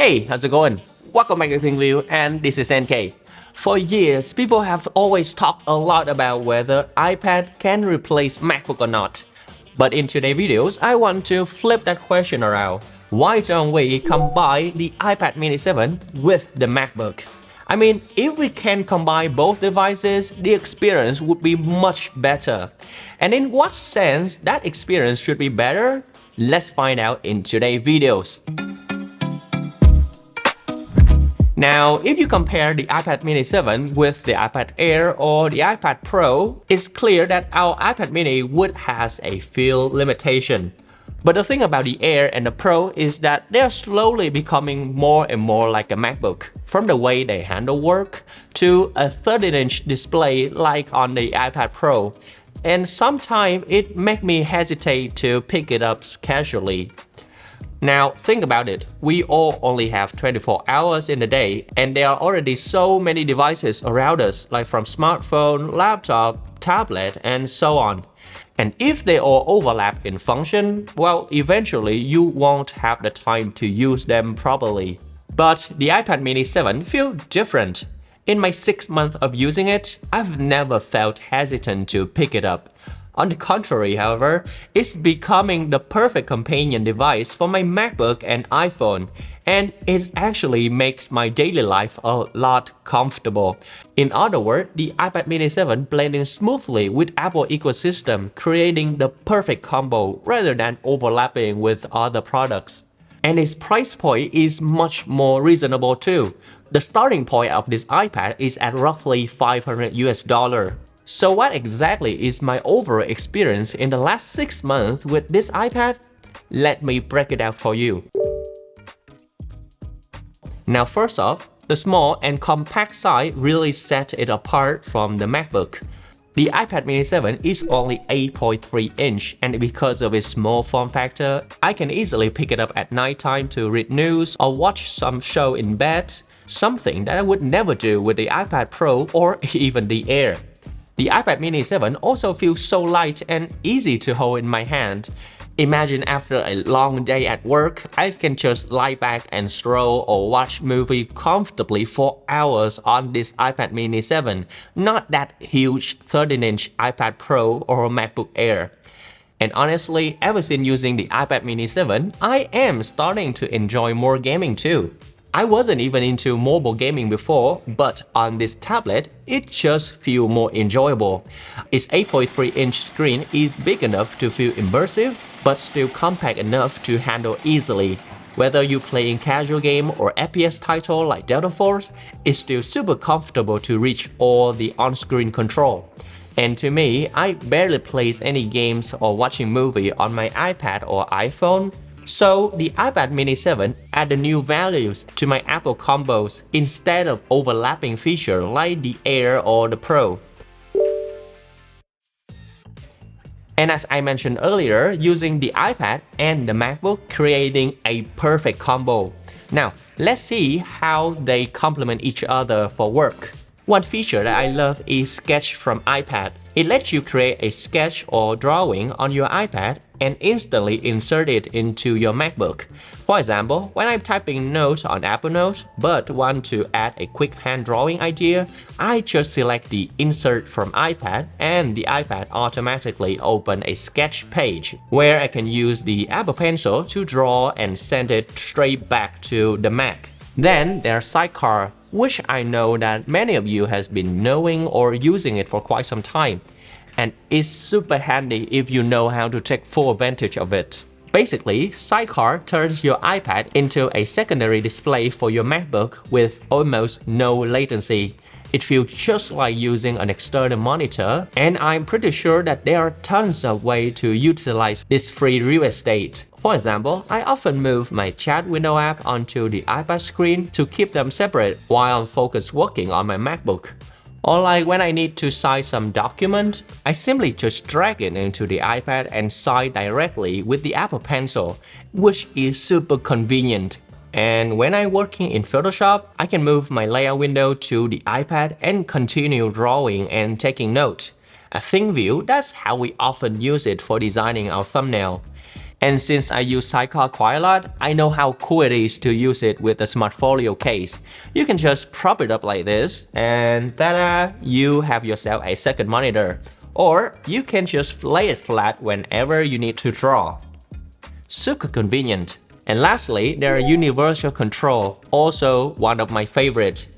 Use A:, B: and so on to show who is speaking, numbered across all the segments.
A: Hey, how's it going? Welcome back to ThinkView, and this is NK. For years, people have always talked a lot about whether iPad can replace MacBook or not. But in today's videos, I want to flip that question around. Why don't we combine the iPad mini 7 with the MacBook? I mean, if we can combine both devices, the experience would be much better. And in what sense that experience should be better? Let's find out in today's videos. Now, if you compare the iPad mini 7 with the iPad Air or the iPad Pro, it's clear that our iPad mini would has a few limitations. But the thing about the Air and the Pro is that they're slowly becoming more and more like a MacBook, from the way they handle work to a 13-inch display like on the iPad Pro. And sometimes it makes me hesitate to pick it up casually. Now, think about it. We all only have 24 hours in a day, and there are already so many devices around us, like from smartphone, laptop, tablet, and so on. And if they all overlap in function, well, eventually you won't have the time to use them properly. But the iPad mini 7 feels different. In my 6 months of using it, I've never felt hesitant to pick it up. On the contrary, however, it's becoming the perfect companion device for my MacBook and iPhone, and it actually makes my daily life a lot comfortable. In other words, the iPad mini 7 blends in smoothly with Apple ecosystem, creating the perfect combo rather than overlapping with other products. And its price point is much more reasonable too. The starting point of this iPad is at roughly $500 US. So what exactly is my overall experience in the last 6 months with this iPad? Let me break it down for you. Now first off, the small and compact size really set it apart from the MacBook. The iPad mini 7 is only 8.3 inch, and because of its small form factor, I can easily pick it up at nighttime to read news or watch some show in bed, something that I would never do with the iPad Pro or even the Air. The iPad mini 7 also feels so light and easy to hold in my hand. Imagine after a long day at work, I can just lie back and stroll or watch movie comfortably for hours on this iPad mini 7, not that huge 13-inch iPad Pro or MacBook Air. And honestly, ever since using the iPad mini 7, I am starting to enjoy more gaming too. I wasn't even into mobile gaming before, but on this tablet, it just feels more enjoyable. Its 8.3-inch screen is big enough to feel immersive, but still compact enough to handle easily. Whether you play in casual game or FPS title like Delta Force, it's still super comfortable to reach all the on-screen control. And to me, I barely play any games or watching movie on my iPad or iPhone. So the iPad mini 7 added new values to my Apple combos instead of overlapping features like the Air or the Pro. And as I mentioned earlier, using the iPad and the MacBook creating a perfect combo. Now, let's see how they complement each other for work. One feature that I love is Sketch from iPad. It lets you create a sketch or drawing on your iPad and instantly insert it into your MacBook. For example, when I'm typing notes on Apple Notes but want to add a quick hand drawing idea, I just select the Insert from iPad and the iPad automatically opens a sketch page where I can use the Apple Pencil to draw and send it straight back to the Mac. Then there's Sidecar, which I know that many of you has been knowing or using it for quite some time. And it's super handy if you know how to take full advantage of it. Basically, Sidecar turns your iPad into a secondary display for your MacBook with almost no latency. It feels just like using an external monitor, and I'm pretty sure that there are tons of ways to utilize this free real estate. For example, I often move my chat window app onto the iPad screen to keep them separate while I'm focused working on my MacBook. Or like when I need to sign some document, I simply just drag it into the iPad and sign directly with the Apple Pencil, which is super convenient. And when I'm working in Photoshop, I can move my layout window to the iPad and continue drawing and taking notes. A ThinkView, that's how we often use it for designing our thumbnail. And since I use Sidecar quite a lot, I know how cool it is to use it with a Smartfolio case. You can just prop it up like this and ta-da, you have yourself a second monitor. Or you can just lay it flat whenever you need to draw. Super convenient. And lastly, there are universal control, also one of my favorites.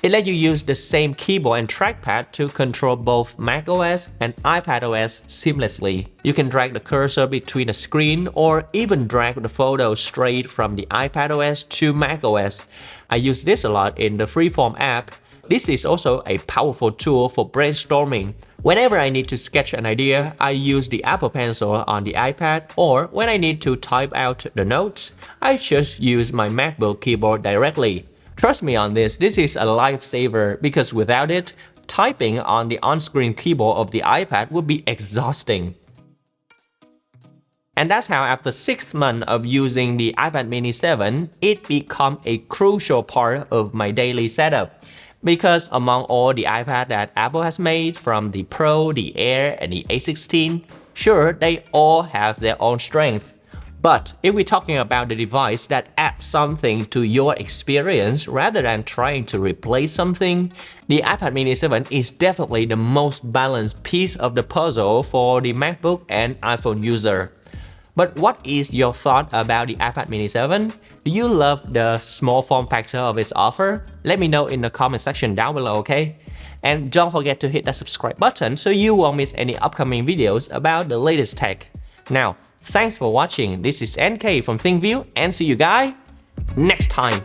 A: It lets you use the same keyboard and trackpad to control both macOS and iPadOS seamlessly. You can drag the cursor between the screen or even drag the photo straight from the iPadOS to macOS. I use this a lot in the Freeform app. This is also a powerful tool for brainstorming. Whenever I need to sketch an idea, I use the Apple Pencil on the iPad, or when I need to type out the notes, I just use my MacBook keyboard directly. Trust me on this is a lifesaver because without it, typing on the on-screen keyboard of the iPad would be exhausting. And that's how after 6 months of using the iPad mini 7, it became a crucial part of my daily setup. Because among all the iPad that Apple has made, from the Pro, the Air, and the A16, sure, they all have their own strength. But if we're talking about the device that adds something to your experience rather than trying to replace something, the iPad mini 7 is definitely the most balanced piece of the puzzle for the MacBook and iPhone user. But what is your thought about the iPad mini 7? Do you love the small form factor of its offer? Let me know in the comment section down below, okay? And don't forget to hit that subscribe button so you won't miss any upcoming videos about the latest tech. Now, thanks for watching. This is NK from ThinkView and see you guys next time.